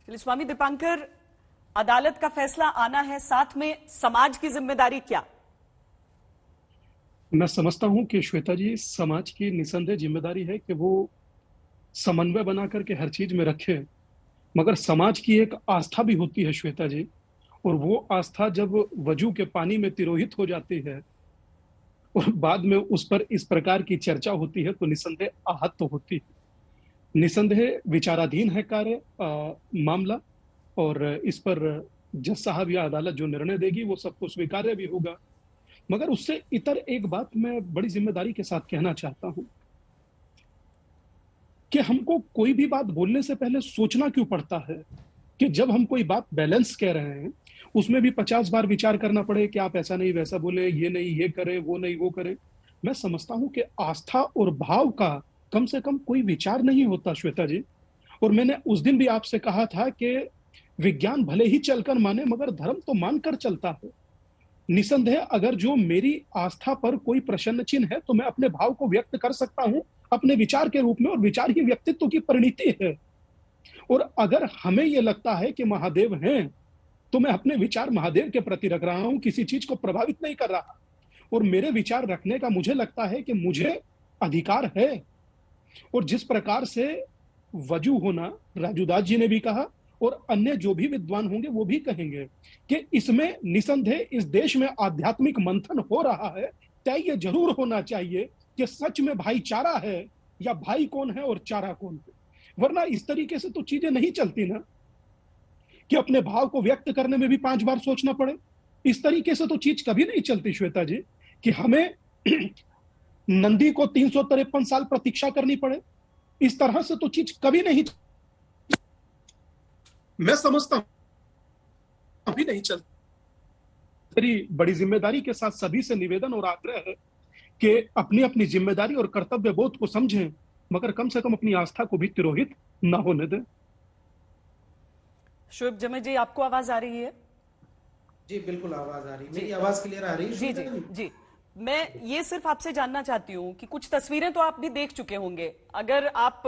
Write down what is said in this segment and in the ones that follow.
चलिए स्वामी दीपांकर, अदालत का फैसला आना है, साथ में समाज की जिम्मेदारी क्या? मैं समझता हूं कि श्वेता जी, समाज की निसंदेह जिम्मेदारी है कि वो समन्वय बना करके हर चीज में रखे। मगर समाज की एक आस्था भी होती है श्वेता जी, और वो आस्था जब वजू के पानी में तिरोहित हो जाती है और बाद में उस पर इस प्रकार की चर्चा होती है तो निसंदेह आहत तो होती है। निसंदेह विचाराधीन है मामला, और इस पर जज साहब या अदालत जो निर्णय देगी वो सबको स्वीकार्य भी होगा। मगर उससे इतर एक बात मैं बड़ी जिम्मेदारी के साथ कहना चाहता हूं कि हमको कोई भी बात बोलने से पहले सोचना क्यों पड़ता है कि जब हम कोई बात बैलेंस कह रहे हैं उसमें भी 50 बार विचार करना पड़े कि आप ऐसा नहीं वैसा बोले, ये नहीं ये करे, वो नहीं वो करे। मैं समझता हूं कि आस्था और भाव का कम से कम कोई विचार नहीं होता श्वेता जी। और मैंने उस दिन भी आपसे कहा था कि विज्ञान भले ही चलकर माने मगर धर्म तो मानकर चलता है। निसंदेह अगर जो मेरी आस्था पर कोई प्रश्न चिन्ह है तो मैं अपने भाव को व्यक्त कर सकता हूं अपने विचार के रूप में, और विचार ही व्यक्तित्व की परिणति है। और अगर हमें यह लगता है कि महादेव हैं तो मैं अपने विचार महादेव के प्रति रख रहा हूं, किसी चीज को प्रभावित नहीं कर रहा। और मेरे विचार रखने का मुझे लगता है कि मुझे अधिकार है। और जिस प्रकार से वजू होना, राजूदास जी ने भी कहा और अन्य जो भी विद्वान होंगे वो भी कहेंगे कि इसमें निसंदेह इस देश में आध्यात्मिक मंथन हो रहा है। तय ये जरूर होना चाहिए कि सच में भाईचारा है या भाई कौन है और चारा कौन है। वरना इस तरीके से तो चीजें नहीं चलती ना, कि अपने भाव को व्यक्त करने में भी 5 बार सोचना पड़े। इस तरीके से तो चीज कभी नहीं चलती श्वेता जी, कि हमें नंदी को 353 साल प्रतीक्षा करनी पड़े। इस तरह से तो चीज कभी नहीं, मैं समझता हूं कभी नहीं चलती। मेरी बड़ी जिम्मेदारी के साथ सभी से निवेदन और आग्रह है कि अपनी अपनी जिम्मेदारी और कर्तव्य बोध को समझें, मगर कम से कम अपनी आस्था को भी तिरोहित ना होने दें। शुभ जमे जी, आपको आवाज आ रही है? जी बिल्कुल आवाज आ रही है। मेरी आवाज क्लियर आ रही है? जी जी जी। मैं ये सिर्फ आपसे जानना चाहती हूँ कि कुछ तस्वीरें तो आप भी देख चुके होंगे। अगर आप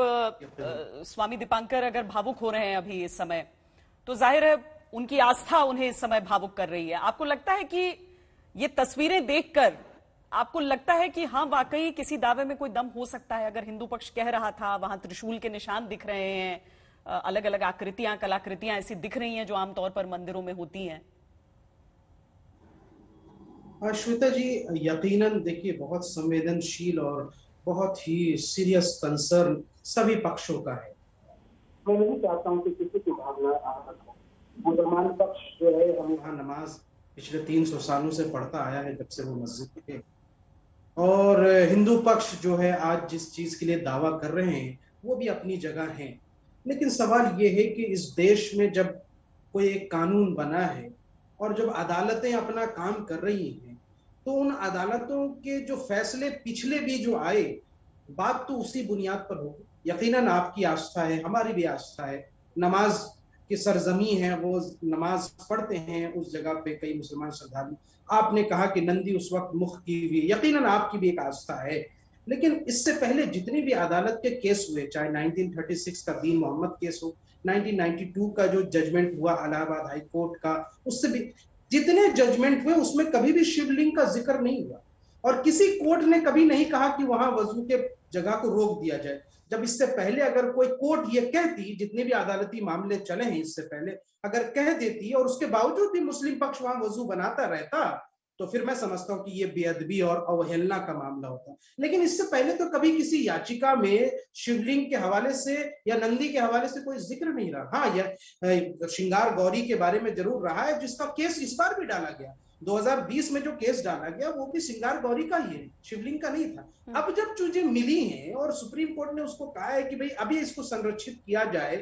स्वामी दीपांकर अगर भावुक हो रहे हैं अभी इस समय, तो जाहिर है उनकी आस्था उन्हें इस समय भावुक कर रही है। आपको लगता है कि ये तस्वीरें देखकर आपको लगता है कि हाँ वाकई किसी दावे में कोई दम हो सकता है? अगर हिंदू पक्ष कह रहा था वहां त्रिशूल के निशान दिख रहे हैं, अलग अलग आकृतियां, कलाकृतियां ऐसी दिख रही हैं जो आमतौर पर मंदिरों में होती हैं। श्वेता जी, यकीनन देखिए बहुत संवेदनशील और बहुत ही सीरियस कंसर्न सभी पक्षों का है। मैं नहीं चाहता हूं कि किसी की भावना आहत हो। मुसलमान पक्ष जो है, हम यहाँ नमाज पिछले 300 सालों से पढ़ता आया है जब से वो मस्जिद थे, और हिंदू पक्ष जो है आज जिस चीज के लिए दावा कर रहे हैं वो भी अपनी जगह है। लेकिन सवाल ये है कि इस देश में जब कोई एक कानून बना है और जब अदालतें अपना काम कर रही हैं, तो उन अदालतों के जो फैसले पिछले भी जो आए, बात तो उसी बुनियाद पर होगी। यकीनन आपकी आस्था है, हमारी भी आस्था है, नमाज की सरजमी है, वो नमाज पढ़ते हैं उस जगह पे कई मुसलमान श्रद्धालु। आपने कहा कि नंदी उस वक्त मुख की हुई, यकीनन आपकी भी एक आस्था है। लेकिन इससे पहले जितने भी अदालत के केस हुए, चाहे 1936 का दीन मोहम्मद केस हो, 1992 का जो जजमेंट हुआ इलाहाबाद हाई कोर्ट का, उससे भी जितने जजमेंट हुए उसमें कभी भी शिवलिंग का जिक्र नहीं हुआ। और किसी कोर्ट ने कभी नहीं कहा कि वहां वजू के जगह को रोक दिया जाए। जब इससे पहले अगर कोई कोर्ट ये कहती, जितने भी अदालती मामले चले हैं इससे पहले अगर कह देती और उसके बावजूद भी मुस्लिम पक्ष वहां वजू बनाता रहता, तो फिर मैं समझता हूं कि ये बेअदबी और अवहेलना का मामला होता। लेकिन इससे पहले तो कभी किसी याचिका में शिवलिंग के हवाले से या नंदी के हवाले से कोई जिक्र नहीं रहा। हाँ, यह श्रृंगार गौरी के बारे में जरूर रहा है, जिसका केस इस बार भी डाला गया। 2020 में जो केस डाला गया वो भी श्रृंगार गौरी का ही है, शिवलिंग का नहीं था। अब जब चीजें मिली हैं और सुप्रीम कोर्ट ने उसको कहा है कि भाई अभी इसको संरक्षित किया जाए,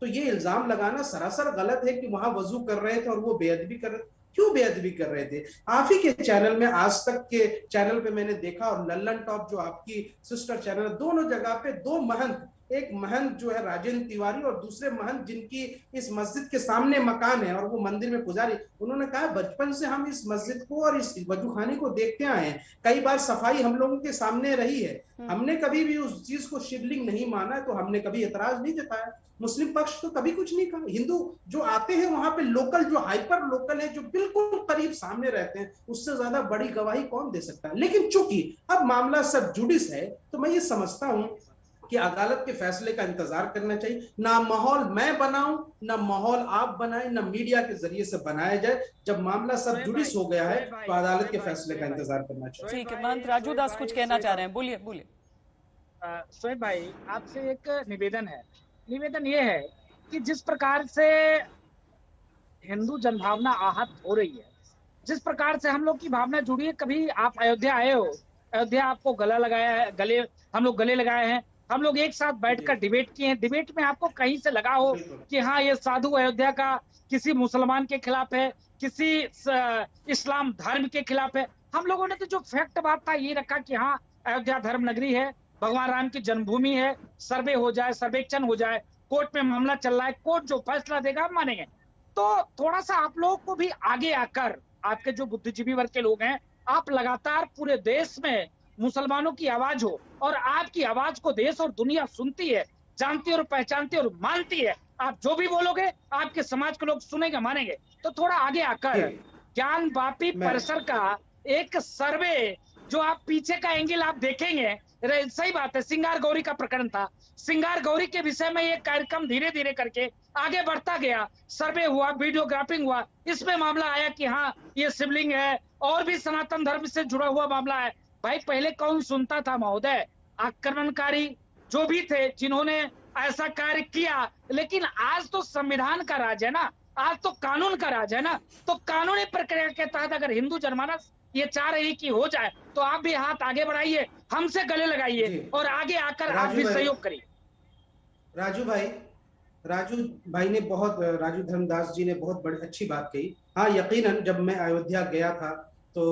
तो ये इल्जाम लगाना सरासर गलत है कि वहां वजू कर रहे थे और वो बेअदबी कर रहे थे। क्यों बेअदबी कर रहे थे? आप ही के चैनल में, आज तक के चैनल पे मैंने देखा, और लल्लन टॉप जो आपकी सिस्टर चैनल, दोनों जगह पे दो महंत एक महंत जो है राजेंद्र तिवारी और दूसरे महंत जिनकी इस मस्जिद के सामने मकान है और वो मंदिर में पुजारी, उन्होंने कहा बचपन से हम इस मस्जिद को और इस वजूखाने को देखते आए हैं, कई बार सफाई हम लोगों के सामने रही है, हमने कभी भी उस चीज को शिवलिंग नहीं माना, तो हमने कभी एतराज नहीं जताया। मुस्लिम पक्ष तो कभी कुछ नहीं कहा। हिंदू जो आते हैं वहां पे लोकल, जो हाइपर लोकल है, जो बिल्कुल करीब सामने रहते हैं, उससे ज्यादा बड़ी गवाही कौन दे सकता है। लेकिन चूंकि अब मामला सब जुडिस है, तो मैं ये समझता हूं कि अदालत के फैसले का इंतजार करना चाहिए। ना माहौल मैं बनाऊं, ना माहौल आप बनाएं, ना मीडिया के जरिए से बनाया जाए। जब मामला सब जुडिस हो गया है तो अदालत के फैसले का इंतजार करना चाहिए। ठीक है, महंत राजू दास कुछ कहना चाह रहे हैं, बोलिए बोलिए। शोएब भाई, आपसे एक निवेदन है। निवेदन ये है कि जिस प्रकार से हिंदू जनभावना आहत हो रही है, जिस प्रकार से हम लोग की भावना जुड़ी है, कभी आप अयोध्या आए हो, अयोध्या आपको गला लगाया है, हम लोग गले लगाए हैं, हम लोग एक साथ बैठकर डिबेट किए हैं, डिबेट में आपको कहीं से लगा हो कि हाँ ये साधु अयोध्या का किसी मुसलमान के खिलाफ है, किसी इस्लाम धर्म के खिलाफ है। हम लोगों ने तो जो फैक्ट बात था ये रखा कि हाँ अयोध्या धर्म नगरी है, भगवान राम की जन्मभूमि है, सर्वे हो जाए, सर्वेक्षण हो जाए, कोर्ट में मामला चल रहा है, कोर्ट जो फैसला देगा हम मानेंगे। तो थोड़ा सा आप लोगों को भी आगे आकर, आपके जो बुद्धिजीवी वर्ग के लोग हैं, आप लगातार पूरे देश में मुसलमानों की आवाज हो, और आपकी आवाज को देश और दुनिया सुनती है, जानती है और पहचानती है और मानती है। आप जो भी बोलोगे आपके समाज के लोग सुनेंगे, मानेंगे। तो थोड़ा आगे आकर ज्ञान वापी परिसर का एक सर्वे, जो आप पीछे का एंगल आप देखेंगे, सही बात है, सिंगार गौरी का प्रकरण था, सिंगार गौरी के विषय में ये कार्यक्रम धीरे धीरे करके आगे बढ़ता गया, सर्वे हुआ, वीडियोग्राफिंग हुआ, इसमें मामला आया कि हाँ ये शिवलिंग है, और भी सनातन धर्म से जुड़ा हुआ मामला है। भाई पहले कौन सुनता था महोदय? आक्रमणकारी जो भी थे जिन्होंने ऐसा कार्य किया, लेकिन आज तो संविधान का राज है ना, आज तो कानून का राज है ना। तो कानूनी प्रक्रिया के तहत अगर हिंदू जनमानस ये चाह रही कि हो जाए, तो आप भी हाथ आगे बढ़ाइए, हमसे गले लगाइए और आगे आकर आप भी सहयोग करिए। राजू भाई ने बहुत, राजू धर्मदास जी ने बहुत बड़ी अच्छी बात कही। हाँ यकीनन जब मैं अयोध्या गया था तो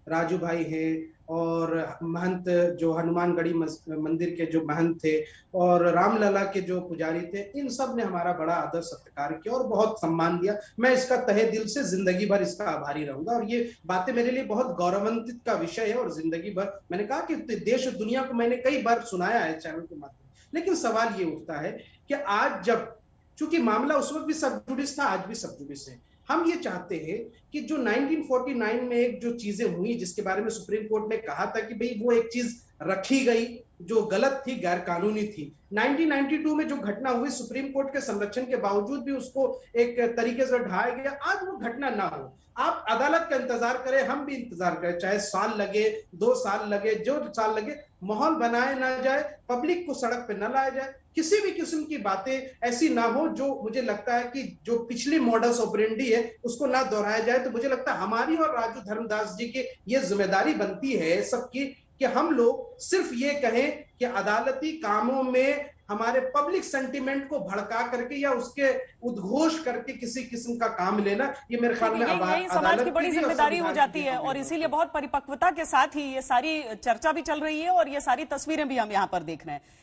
राजू भाई हैं और महंत जो हनुमानगढ़ी मंदिर के जो महंत थे और रामलला के जो पुजारी थे, इन सब ने हमारा बड़ा आदर सत्कार किया और बहुत सम्मान दिया। मैं इसका तहे दिल से जिंदगी भर इसका आभारी रहूंगा और ये बातें मेरे लिए बहुत गौरवान्वित का विषय है। और जिंदगी भर मैंने कहा कि देश और दुनिया को मैंने कई बार सुनाया है चैनल के माध्यम, लेकिन सवाल ये उठता है कि आज जब, चूंकि मामला उस वक्त भी सब जुडिस था, आज भी सब जुडिस है, हम ये चाहते हैं कि जो 1949 में एक जो चीजें हुई, जिसके बारे में सुप्रीम कोर्ट ने कहा था कि भाई वो एक चीज रखी गई जो गलत थी, गैर कानूनी थी, 1992 में जो घटना हुई, सुप्रीम कोर्ट के संरक्षण के बावजूद भी उसको एक तरीके से ढाया गया, आज वो घटना ना हो। आप अदालत का इंतजार करें, हम भी इंतजार करें, चाहे साल लगे, 2 साल लगे, जो साल लगे, माहौल बनाया ना जाए, पब्लिक को सड़क पे न लाया जाए, किसी भी किस्म की बातें ऐसी ना हो जो मुझे लगता है कि जो पिछली मॉडस ऑपरेंडी है उसको ना दोहराया जाए। तो मुझे लगता है हमारी और राजू धर्मदास जी की ये जिम्मेदारी बनती है सबकी कि हम लोग सिर्फ ये कहें कि अदालती कामों में हमारे पब्लिक सेंटिमेंट को भड़का करके या उसके उद्घोष करके किसी किस्म का काम लेना, ये मेरे ख्याल में यही समाज की बड़ी जिम्मेदारी हो जाती है। और इसीलिए बहुत परिपक्वता के साथ ही ये सारी चर्चा भी चल रही है और ये सारी तस्वीरें भी हम यहाँ पर देख रहे हैं।